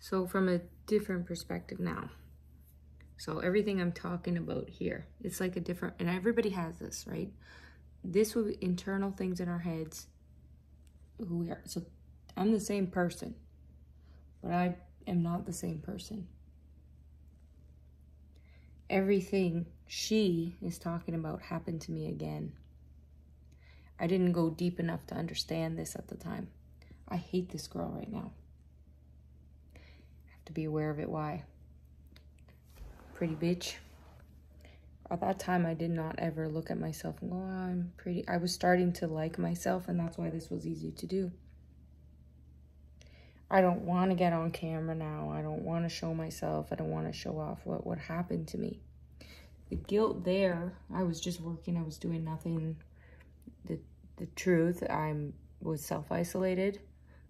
So from a different perspective now. So everything I'm talking about here, it's like a different, and everybody has this, right? This would be internal things in our heads. Who we are. So I'm the same person, but I am not the same person. Everything she is talking about happened to me again. I didn't go deep enough to understand this at the time. I hate this girl right now. I have to be aware of it. Why? Pretty bitch. At that time, I did not ever look at myself and go, oh, I'm pretty. I was starting to like myself, and that's why this was easy to do. I don't want to get on camera now. I don't want to show myself. I don't want to show off what happened to me. The guilt there, I was just working. I was doing nothing. The truth, I was self-isolated,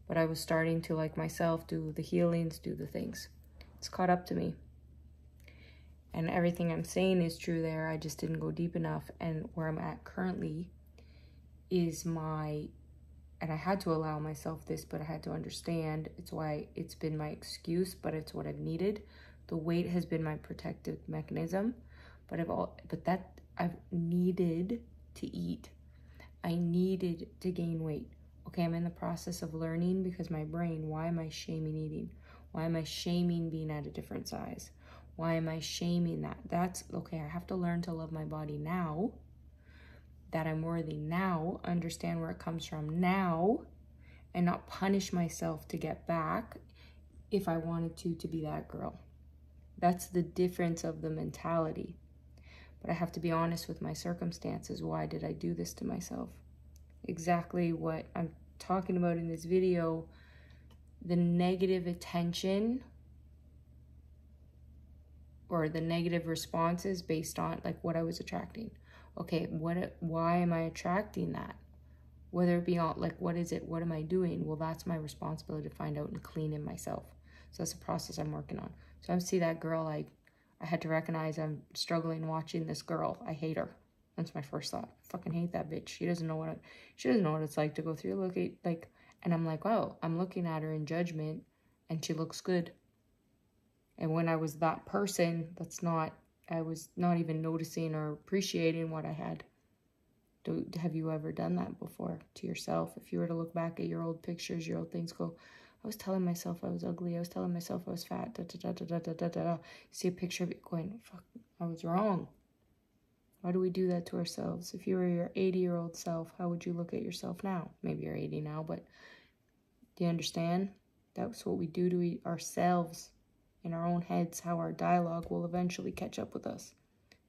but I was starting to like myself, do the healings, do the things. It's caught up to me. And everything I'm saying is true there. I just didn't go deep enough. And where I'm at currently is and I had to allow myself this, but I had to understand it's why it's been my excuse, but it's what I've needed. The weight has been my protective mechanism, but I've needed to eat. I needed to gain weight. Okay, I'm in the process of learning because my brain, why am I shaming eating? Why am I shaming being at a different size? Why am I shaming that? That's okay. I have to learn to love my body now, that I'm worthy now, understand where it comes from now, and not punish myself to get back if I wanted to be that girl. That's the difference of the mentality. But I have to be honest with my circumstances. Why did I do this to myself? Exactly what I'm talking about in this video, the negative attention or the negative responses based on like what I was attracting. Okay, why am I attracting that? Whether it be all like, what is it? What am I doing? Well, that's my responsibility to find out and clean in myself. So that's a process I'm working on. So I see that girl, I had to recognize I'm struggling watching this girl. I hate her. That's my first thought. I fucking hate that bitch. She doesn't know what it's like to go through. And I'm like, wow, I'm looking at her in judgment and she looks good. And when I was that person, I was not even noticing or appreciating what I had. Have you ever done that before to yourself? If you were to look back at your old pictures, your old things, go, I was telling myself I was ugly. I was telling myself I was fat. See a picture of it going, fuck, I was wrong. Why do we do that to ourselves? If you were your 80-year-old self, how would you look at yourself now? Maybe you're 80 now, but do you understand? That's what we do to ourselves in our own heads, how our dialogue will eventually catch up with us.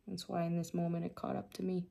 That's why in this moment it caught up to me.